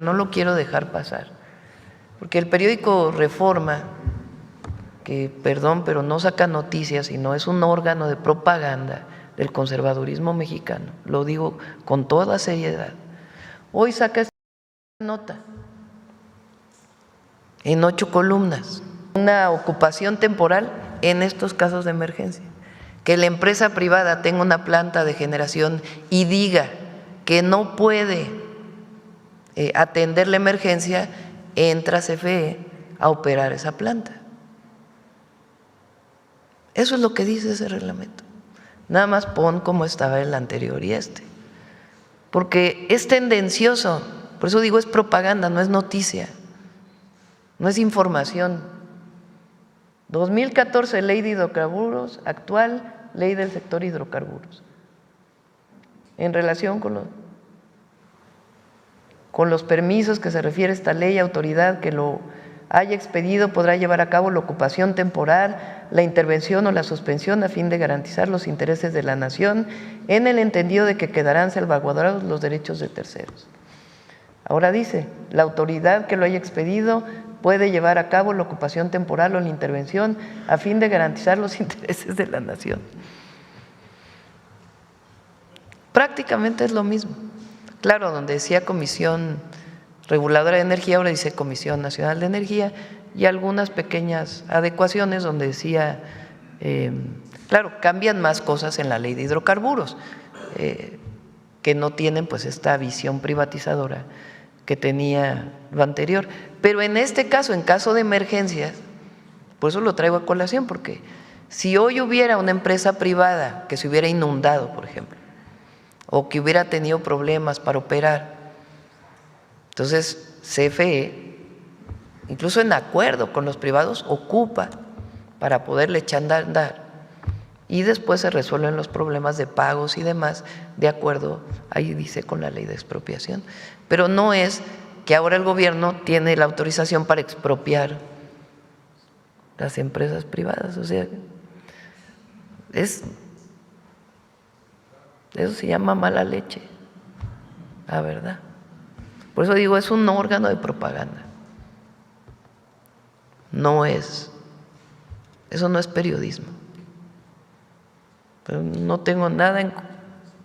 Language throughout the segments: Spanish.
No lo quiero dejar pasar, porque el periódico Reforma, que perdón, pero no saca noticias, sino es un órgano de propaganda del conservadurismo mexicano, lo digo con toda seriedad. Hoy saca esta nota en 8 columnas, una ocupación temporal en estos casos de emergencia. Que la empresa privada tenga una planta de generación y diga que no puede atender la emergencia, entra CFE a operar esa planta. Eso es lo que dice ese reglamento. Nada más pon como estaba el anterior y porque es tendencioso, por eso digo es propaganda, no es noticia, no es información. 2014, ley de hidrocarburos, actual ley del sector hidrocarburos. En relación con los permisos que se refiere esta ley, autoridad que lo haya expedido podrá llevar a cabo la ocupación temporal, la intervención o la suspensión a fin de garantizar los intereses de la nación en el entendido de que quedarán salvaguardados los derechos de terceros. Ahora dice, la autoridad que lo haya expedido puede llevar a cabo la ocupación temporal o la intervención a fin de garantizar los intereses de la nación. Prácticamente es lo mismo. Claro, donde decía Comisión Reguladora de Energía, ahora dice Comisión Nacional de Energía, y algunas pequeñas adecuaciones donde decía, claro, cambian más cosas en la ley de hidrocarburos, que no tienen pues esta visión privatizadora que tenía lo anterior. Pero en este caso, en caso de emergencias, por eso lo traigo a colación, porque si hoy hubiera una empresa privada que se hubiera inundado, por ejemplo, o que hubiera tenido problemas para operar, entonces CFE, incluso en acuerdo con los privados, ocupa para poderle echar a andar y después se resuelven los problemas de pagos y demás de acuerdo, ahí dice, con la ley de expropiación. Pero no es que ahora el gobierno tiene la autorización para expropiar las empresas privadas, o sea, eso se llama mala leche, la verdad. Por eso digo, es un órgano de propaganda. No es, eso no es periodismo. Pero no tengo nada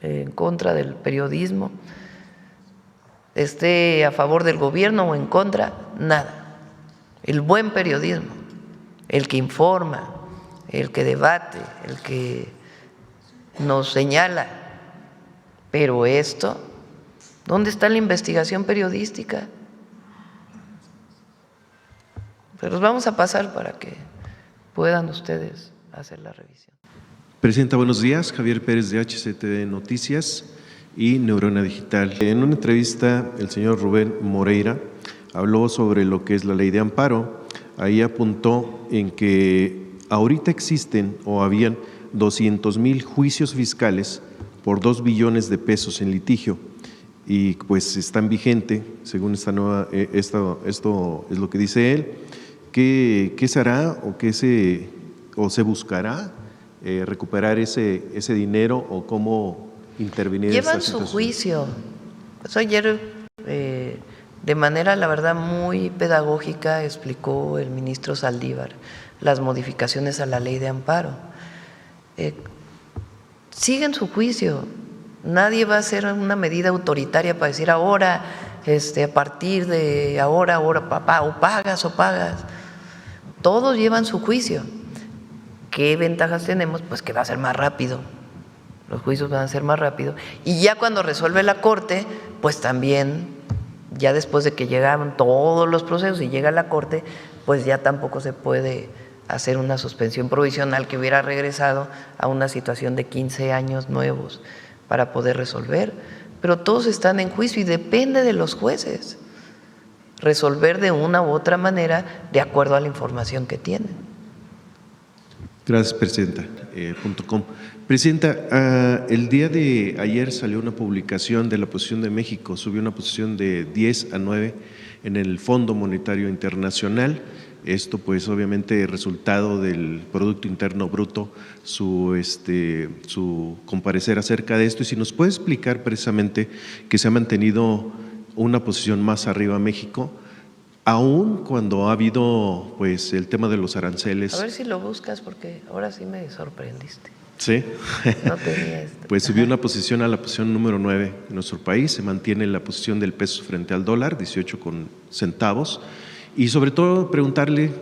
en contra del periodismo, esté a favor del gobierno o en contra, nada. El buen periodismo, el que informa, el que debate, el que nos señala. Pero esto, ¿dónde está la investigación periodística? Pero los vamos a pasar para que puedan ustedes hacer la revisión. Presidenta, buenos días. Javier Pérez de HCTV Noticias y Neurona Digital. En una entrevista, el señor Rubén Moreira habló sobre lo que es la ley de amparo. Ahí apuntó en que ahorita existen o habían 200,000 juicios fiscales por 2 billones de pesos en litigio y pues están vigentes, según esta nueva, esto es lo que dice él. ¿Qué se hará o se buscará recuperar ese dinero o cómo intervenir en esta situación? Llevan su juicio. Pues ayer, de manera, la verdad, muy pedagógica, explicó el ministro Saldívar las modificaciones a la ley de amparo. Siguen su juicio. Nadie va a hacer una medida autoritaria para decir ahora, a partir de ahora, papá, o pagas. Todos llevan su juicio. ¿Qué ventajas tenemos? Pues que va a ser más rápido. Los juicios van a ser más rápido. Y ya cuando resuelve la Corte, pues también, ya después de que llegaron todos los procesos y llega a la Corte, pues ya tampoco se puede hacer una suspensión provisional que hubiera regresado a una situación de 15 años nuevos para poder resolver. Pero todos están en juicio y depende de los jueces resolver de una u otra manera de acuerdo a la información que tienen. Gracias, Presidenta. .com. Presidenta, el día de ayer salió una publicación de la posición de México, subió una posición de 10 a 9 en el Fondo Monetario Internacional. Esto pues obviamente resultado del Producto Interno Bruto, su comparecer acerca de esto. Y si nos puede explicar precisamente que se ha mantenido una posición más arriba a México, aún cuando ha habido pues el tema de los aranceles. A ver si lo buscas porque ahora sí me sorprendiste. Sí, No tenía esto. pues subió una posición a la posición número 9 en nuestro país, se mantiene la posición del peso frente al dólar, 18 centavos, y sobre todo preguntarle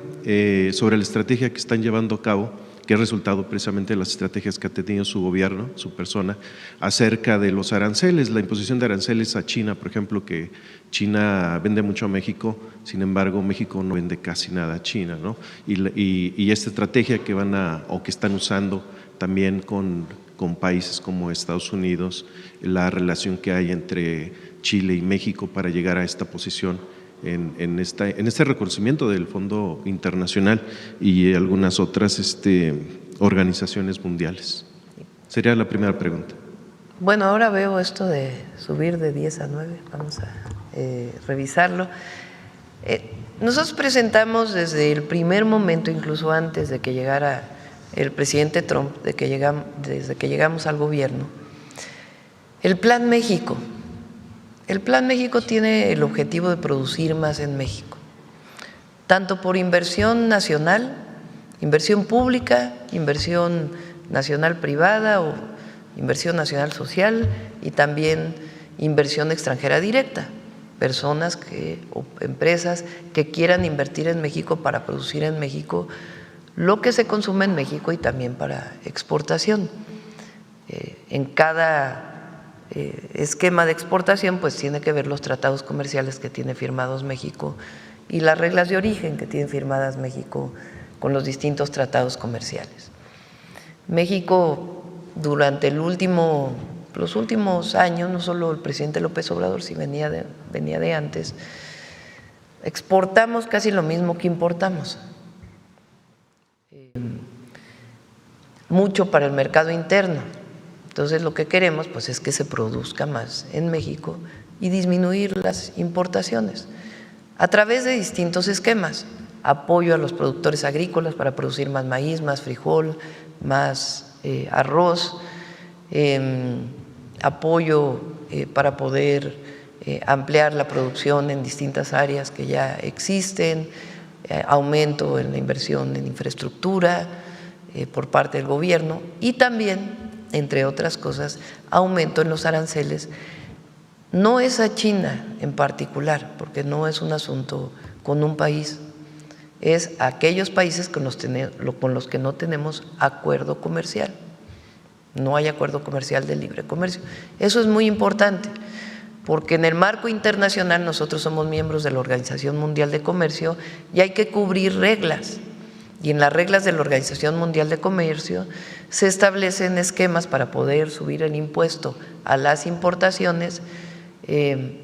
sobre la estrategia que están llevando a cabo, que es resultado precisamente de las estrategias que ha tenido su gobierno, su persona, acerca de los aranceles, la imposición de aranceles a China, por ejemplo, que China vende mucho a México, sin embargo México no vende casi nada a China, ¿no? Y esta estrategia que que están usando también con países como Estados Unidos, la relación que hay entre Chile y México para llegar a esta posición en este reconocimiento del Fondo Internacional y algunas otras organizaciones mundiales. Sería la primera pregunta. Bueno, ahora veo esto de subir de 10 a 9, vamos a revisarlo. Nosotros presentamos desde el primer momento, incluso antes de que llegara el presidente Trump, desde que llegamos al gobierno, el Plan México. El Plan México tiene el objetivo de producir más en México, tanto por inversión nacional, inversión pública, inversión nacional privada o inversión nacional social y también inversión extranjera directa, personas o empresas que quieran invertir en México para producir en México lo que se consume en México y también para exportación. En cada esquema de exportación pues tiene que ver los tratados comerciales que tiene firmados México y las reglas de origen que tiene firmadas México con los distintos tratados comerciales. México durante los últimos años, no solo el presidente López Obrador, sí venía de antes, exportamos casi lo mismo que importamos. Mucho para el mercado interno. Entonces lo que queremos pues es que se produzca más en México y disminuir las importaciones a través de distintos esquemas: apoyo a los productores agrícolas para producir más maíz, más frijol, más arroz, apoyo para poder ampliar la producción en distintas áreas que ya existen, aumento en la inversión en infraestructura por parte del gobierno y también, entre otras cosas, aumento en los aranceles. No es a China en particular, porque no es un asunto con un país, es a aquellos países con los que no tenemos acuerdo comercial. No hay acuerdo comercial de libre comercio. Eso es muy importante, porque en el marco internacional nosotros somos miembros de la Organización Mundial de Comercio y hay que cubrir reglas. Y en las reglas de la Organización Mundial de Comercio se establecen esquemas para poder subir el impuesto a las importaciones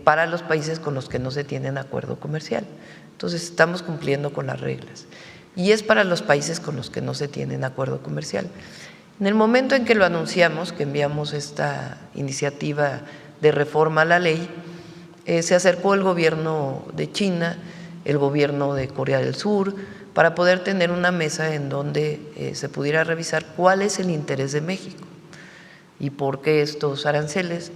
para los países con los que no se tienen acuerdo comercial. Entonces estamos cumpliendo con las reglas y es para los países con los que no se tienen acuerdo comercial. En el momento en que lo anunciamos, que enviamos esta iniciativa de reforma a la ley, se acercó el gobierno de China, el gobierno de Corea del Sur, para poder tener una mesa en donde se pudiera revisar cuál es el interés de México y por qué estos aranceles,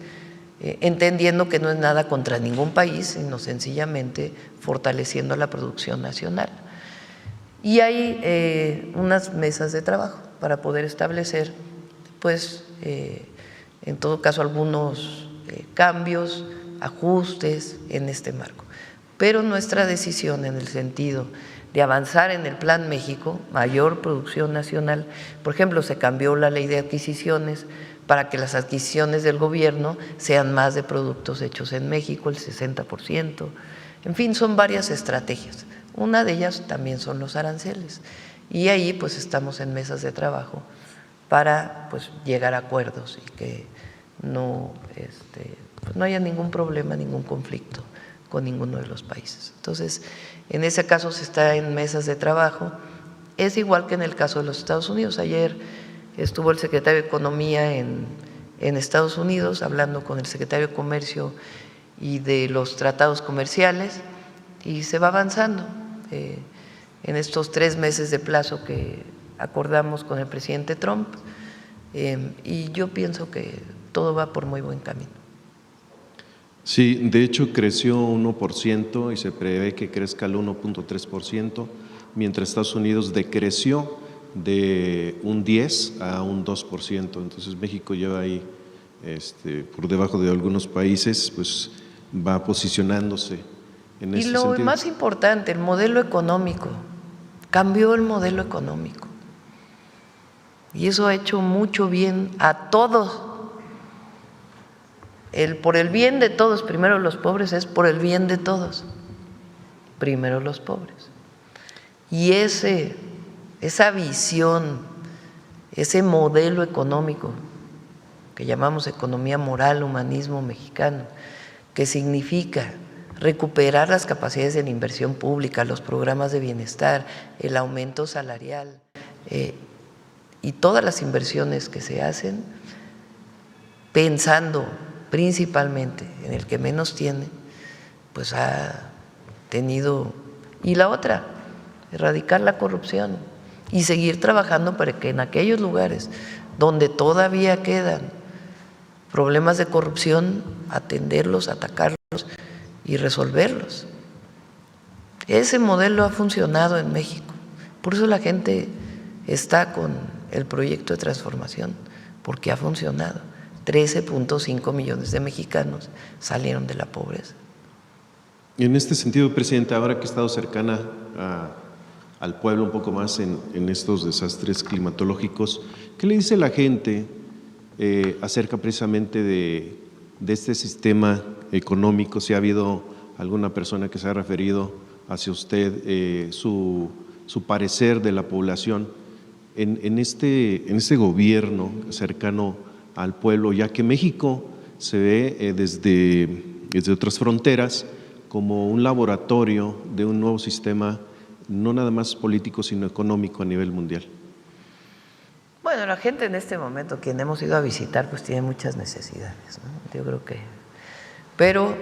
entendiendo que no es nada contra ningún país, sino sencillamente fortaleciendo la producción nacional. Y hay unas mesas de trabajo para poder establecer, pues, en todo caso, algunos cambios, ajustes en este marco. Pero nuestra decisión en el sentido de avanzar en el Plan México, mayor producción nacional, por ejemplo, se cambió la ley de adquisiciones para que las adquisiciones del gobierno sean más de productos hechos en México, el 60%. En fin, son varias estrategias. Una de ellas también son los aranceles. Y ahí pues estamos en mesas de trabajo para pues llegar a acuerdos y que no haya ningún problema, ningún conflicto con ninguno de los países. Entonces, en ese caso se está en mesas de trabajo. Es igual que en el caso de los Estados Unidos. Ayer estuvo el secretario de Economía en Estados Unidos hablando con el secretario de Comercio y de los tratados comerciales y se va avanzando en estos 3 meses de plazo que acordamos con el presidente Trump y yo pienso que todo va por muy buen camino. Sí, de hecho creció 1% y se prevé que crezca el 1.3%, mientras Estados Unidos decreció de un 10 a un 2%. Entonces México lleva ahí por debajo de algunos países, pues va posicionándose en Y ese lo sentido. más importante, el modelo económico. Cambió el modelo económico. Y eso ha hecho mucho bien a todos. Por el bien de todos, primero los pobres, es por el bien de todos. Primero los pobres. Y esa visión, ese modelo económico que llamamos economía moral, humanismo mexicano, que significa recuperar las capacidades de la inversión pública, los programas de bienestar, el aumento salarial y todas las inversiones que se hacen, pensando principalmente en el que menos tiene, pues ha tenido… Y la otra, erradicar la corrupción y seguir trabajando para que en aquellos lugares donde todavía quedan problemas de corrupción, atenderlos, atacarlos y resolverlos. Ese modelo ha funcionado en México, por eso la gente está con el proyecto de transformación, porque ha funcionado. 13.5 millones de mexicanos salieron de la pobreza. En este sentido, Presidenta, ahora que he estado cercana al pueblo un poco más en estos desastres climatológicos, ¿qué le dice la gente acerca precisamente de este sistema económico? Si ha habido alguna persona que se ha referido hacia usted, su parecer de la población en este gobierno cercano al pueblo, ya que México se ve desde otras fronteras como un laboratorio de un nuevo sistema, no nada más político, sino económico a nivel mundial. Bueno, la gente en este momento, quien hemos ido a visitar, pues tiene muchas necesidades, ¿no? Yo creo que… Pero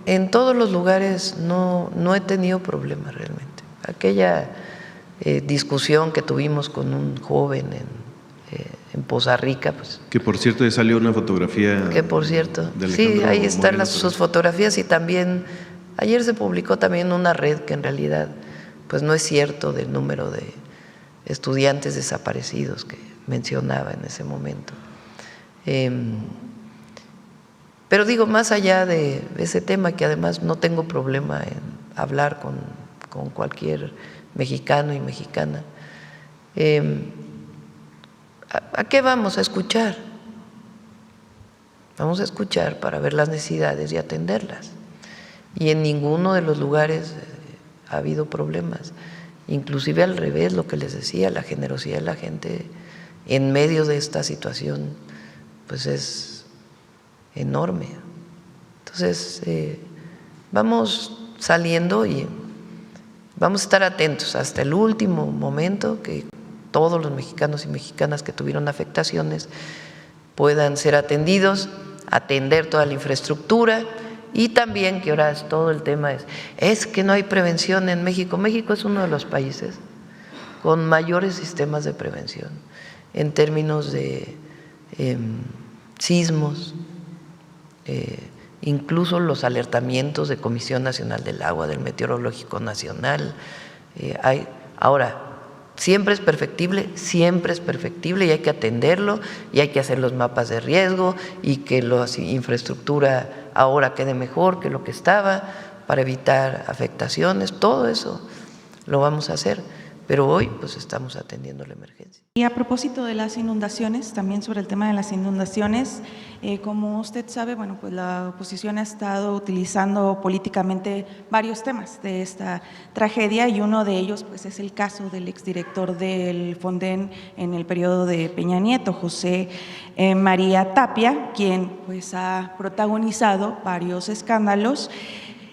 en todos los lugares no he tenido problemas realmente. Aquella discusión que tuvimos con un joven en Poza Rica, pues… Que por cierto ya salió una fotografía… Que por cierto, sí, ahí están sus fotografías y también… Ayer se publicó también una red que en realidad pues no es cierto del número de estudiantes desaparecidos que mencionaba en ese momento. Pero digo, más allá de ese tema, que además no tengo problema en hablar con cualquier mexicano y mexicana, ¿a qué vamos a escuchar? Vamos a escuchar para ver las necesidades y atenderlas. Y en ninguno de los lugares ha habido problemas. Inclusive al revés, lo que les decía, la generosidad de la gente en medio de esta situación pues es enorme. Entonces vamos saliendo y vamos a estar atentos hasta el último momento que todos los mexicanos y mexicanas que tuvieron afectaciones puedan ser atendidos, atender toda la infraestructura. Y también que ahora todo el tema es que no hay prevención en México. México es uno de los países con mayores sistemas de prevención en términos de sismos, incluso los alertamientos de Comisión Nacional del Agua, del Meteorológico Nacional. Ahora, siempre es perfectible y hay que atenderlo y hay que hacer los mapas de riesgo y que la infraestructura ahora quede mejor que lo que estaba para evitar afectaciones. Todo eso lo vamos a hacer, pero hoy pues estamos atendiendo la emergencia. Y a propósito de las inundaciones, también sobre el tema de las inundaciones, como usted sabe, bueno, pues la oposición ha estado utilizando políticamente varios temas de esta tragedia y uno de ellos pues es el caso del exdirector del Fonden en el periodo de Peña Nieto, José María Tapia, quien pues ha protagonizado varios escándalos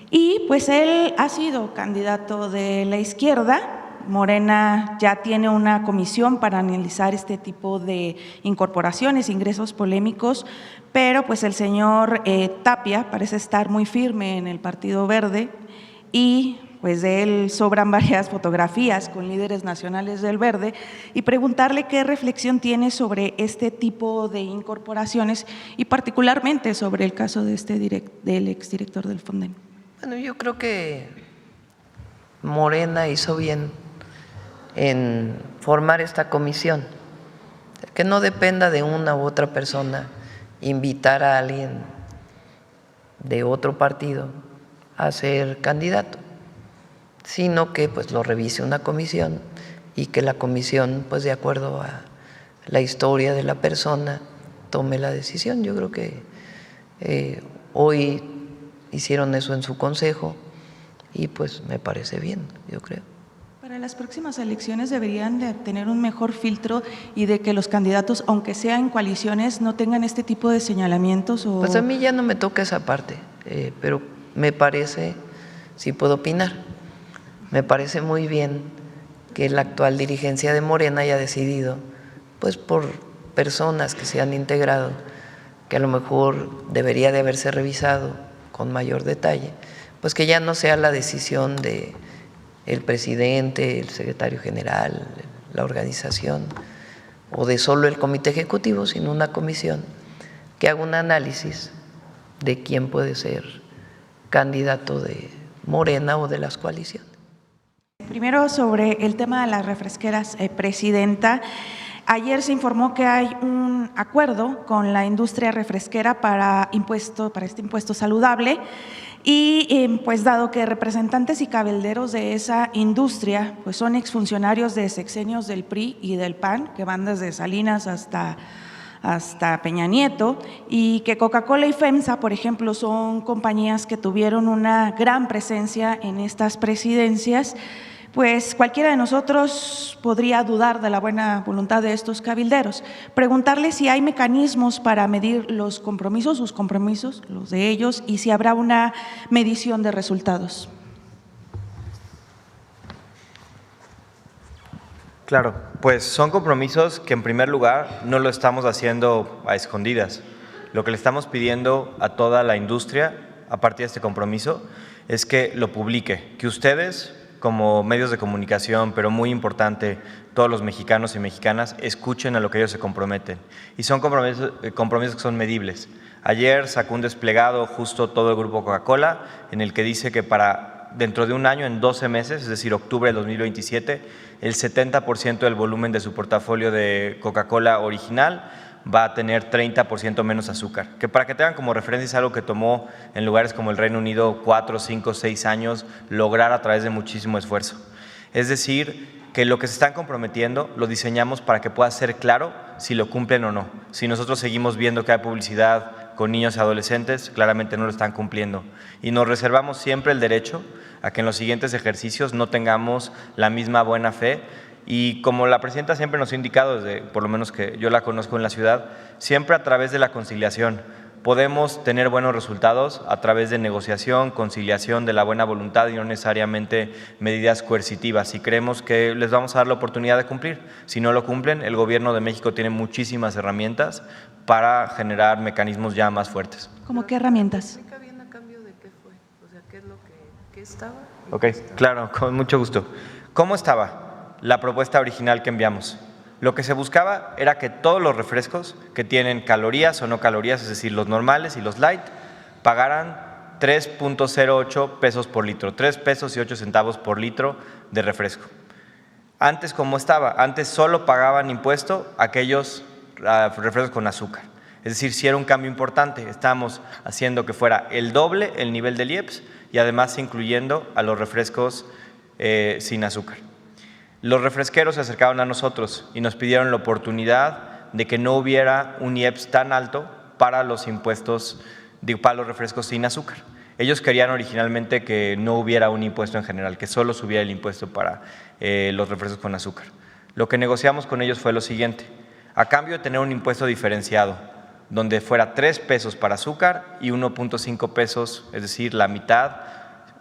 y pues él ha sido candidato de la izquierda. Morena ya tiene una comisión para analizar este tipo de incorporaciones, ingresos polémicos, pero pues el señor Tapia parece estar muy firme en el Partido Verde y pues de él sobran varias fotografías con líderes nacionales del verde, y preguntarle qué reflexión tiene sobre este tipo de incorporaciones y particularmente sobre el caso de del exdirector del Fonden. Bueno, yo creo que Morena hizo bien en formar esta comisión, que no dependa de una u otra persona invitar a alguien de otro partido a ser candidato, sino que pues lo revise una comisión y que la comisión, pues de acuerdo a la historia de la persona, tome la decisión. Yo creo que hoy hicieron eso en su consejo y pues me parece bien, yo creo. Para las próximas elecciones deberían de tener un mejor filtro y de que los candidatos, aunque sean coaliciones, no tengan este tipo de señalamientos. Pues a mí ya no me toca esa parte, pero me parece, sí puedo opinar, me parece muy bien que la actual dirigencia de Morena haya decidido, pues por personas que se han integrado, que a lo mejor debería de haberse revisado con mayor detalle, pues que ya no sea la decisión de el presidente, el secretario general, la organización o de solo el comité ejecutivo, sino una comisión que haga un análisis de quién puede ser candidato de Morena o de las coaliciones. Primero, sobre el tema de las refresqueras, Presidenta. Ayer se informó que hay un acuerdo con la industria refresquera para este impuesto saludable y pues dado que representantes y cabilderos de esa industria pues son exfuncionarios de sexenios del PRI y del PAN, que van desde Salinas hasta Peña Nieto, y que Coca-Cola y FEMSA, por ejemplo, son compañías que tuvieron una gran presencia en estas presidencias, pues cualquiera de nosotros podría dudar de la buena voluntad de estos cabilderos. Preguntarle si hay mecanismos para medir los compromisos, sus compromisos, los de ellos, y si habrá una medición de resultados. Claro, pues son compromisos que en primer lugar no lo estamos haciendo a escondidas. Lo que le estamos pidiendo a toda la industria a partir de este compromiso es que lo publique, que ustedes como medios de comunicación, pero muy importante, todos los mexicanos y mexicanas escuchen a lo que ellos se comprometen. Y son compromisos que son medibles. Ayer sacó un desplegado justo todo el grupo Coca-Cola en el que dice que para dentro de un año, en 12 meses, es decir, octubre del 2027, el 70% del volumen de su portafolio de Coca-Cola original va a tener 30% menos azúcar, que para que tengan como referencia es algo que tomó en lugares como el Reino Unido 4, 5, 6 años lograr a través de muchísimo esfuerzo. Es decir, que lo que se están comprometiendo lo diseñamos para que pueda ser claro si lo cumplen o no. Si nosotros seguimos viendo que hay publicidad con niños y adolescentes, claramente no lo están cumpliendo. Y nos reservamos siempre el derecho a que en los siguientes ejercicios no tengamos la misma buena fe. Y como la presidenta siempre nos ha indicado, desde por lo menos que yo la conozco en la ciudad, siempre a través de la conciliación podemos tener buenos resultados a través de negociación, conciliación, de la buena voluntad y no necesariamente medidas coercitivas. Y creemos que les vamos a dar la oportunidad de cumplir. Si no lo cumplen, el Gobierno de México tiene muchísimas herramientas para generar mecanismos ya más fuertes. ¿Cómo qué herramientas? ¿A cambio de qué fue? O sea, ¿qué es lo que estaba? Ok, claro, con mucho gusto. ¿Cómo estaba la propuesta original que enviamos? Lo que se buscaba era que todos los refrescos que tienen calorías o no calorías, es decir, los normales y los light, pagaran 3.08 pesos por litro, 3 pesos y 8 centavos por litro de refresco. Antes, ¿cómo estaba? Antes solo pagaban impuesto aquellos refrescos con azúcar. Es decir, sí era un cambio importante, estábamos haciendo que fuera el doble el nivel del IEPS y además incluyendo a los refrescos sin azúcar. Los refresqueros se acercaron a nosotros y nos pidieron la oportunidad de que no hubiera un IEPS tan alto para los impuestos, para los refrescos sin azúcar. Ellos querían originalmente que no hubiera un impuesto en general, que solo subiera el impuesto para los refrescos con azúcar. Lo que negociamos con ellos fue lo siguiente: a cambio de tener un impuesto diferenciado, donde fuera 3 pesos para azúcar y 1.5 pesos, es decir, la mitad,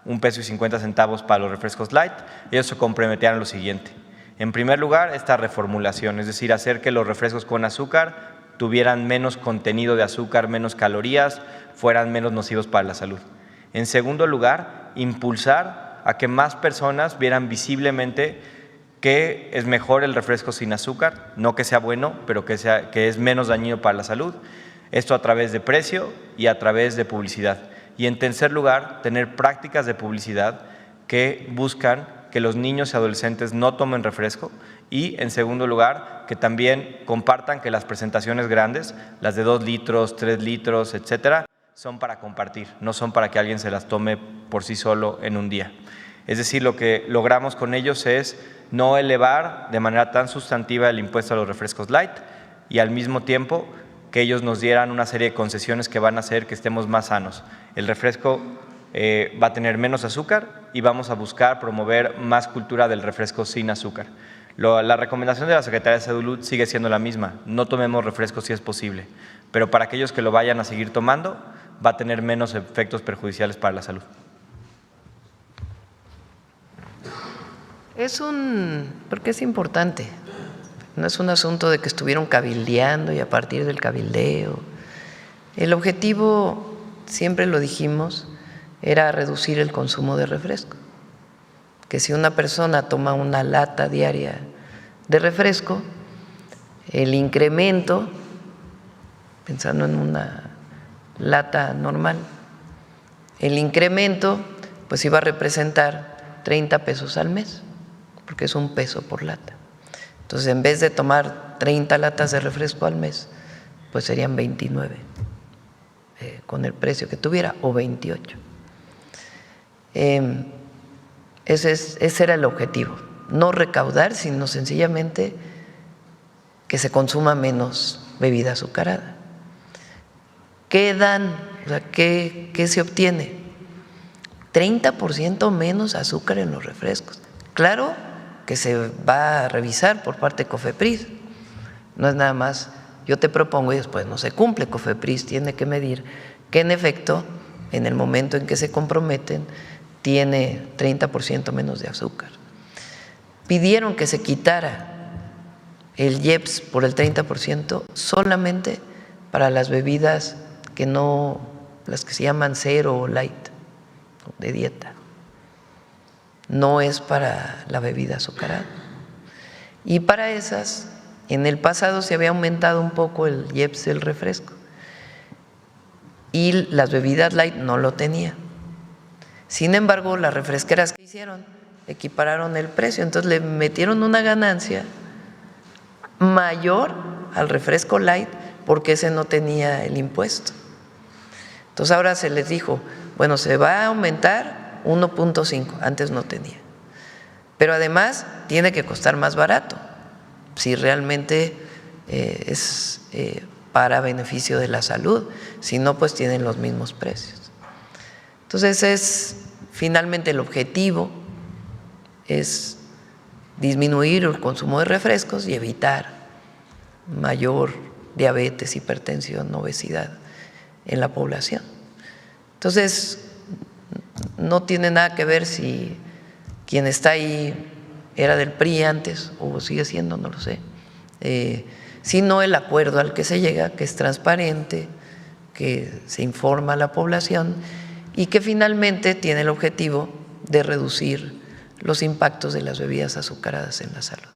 1 peso y 50 centavos para los refrescos light, ellos se comprometían a lo siguiente. En primer lugar, esta reformulación, es decir, hacer que los refrescos con azúcar tuvieran menos contenido de azúcar, menos calorías, fueran menos nocivos para la salud. En segundo lugar, impulsar a que más personas vieran visiblemente que es mejor el refresco sin azúcar, no que sea bueno, pero que es menos dañino para la salud. Esto a través de precio y a través de publicidad. Y en tercer lugar, tener prácticas de publicidad que buscan que los niños y adolescentes no tomen refresco, y en segundo lugar, que también compartan que las presentaciones grandes, las de 2 litros, 3 litros, etcétera, son para compartir, no son para que alguien se las tome por sí solo en un día. Es decir, lo que logramos con ellos es no elevar de manera tan sustantiva el impuesto a los refrescos light y al mismo tiempo que ellos nos dieran una serie de concesiones que van a hacer que estemos más sanos. El refresco va a tener menos azúcar y vamos a buscar promover más cultura del refresco sin azúcar. La recomendación de la Secretaría de Salud sigue siendo la misma: no tomemos refresco si es posible, pero para aquellos que lo vayan a seguir tomando va a tener menos efectos perjudiciales para la salud. Porque es importante, no es un asunto de que estuvieron cabildeando y a partir del cabildeo. El objetivo, siempre lo dijimos, era reducir el consumo de refresco. Que si una persona toma una lata diaria de refresco, el incremento, pensando en una lata normal, el incremento pues iba a representar 30 pesos al mes, porque es 1 peso por lata. Entonces, en vez de tomar 30 latas de refresco al mes, pues serían 29 con el precio que tuviera, o 28. Ese era el objetivo, no recaudar, sino sencillamente que se consuma menos bebida azucarada. ¿Qué dan? O sea, ¿qué se obtiene? 30% menos azúcar en los refrescos. Claro que se va a revisar por parte de COFEPRIS, no es nada más yo te propongo y después no se cumple. COFEPRIS tiene que medir que en efecto, en el momento en que se comprometen, tiene 30% menos de azúcar. Pidieron que se quitara el IEPS por el 30% solamente para las bebidas que no, las que se llaman cero o light, de dieta. No es para la bebida azucarada. Y para esas, en el pasado se había aumentado un poco el IEPS del refresco y las bebidas light no lo tenían. Sin embargo, las refresqueras que hicieron equipararon el precio, entonces le metieron una ganancia mayor al refresco light porque ese no tenía el impuesto. Entonces ahora se les dijo, bueno, se va a aumentar 1.5, antes no tenía, pero además tiene que costar más barato si realmente es para beneficio de la salud, si no pues tienen los mismos precios. Entonces es finalmente el objetivo es disminuir el consumo de refrescos y evitar mayor diabetes, hipertensión, obesidad en la población. Entonces no tiene nada que ver si quien está ahí era del PRI antes o sigue siendo, no lo sé, sino el acuerdo al que se llega, que es transparente, que se informa a la población y que finalmente tiene el objetivo de reducir los impactos de las bebidas azucaradas en la salud.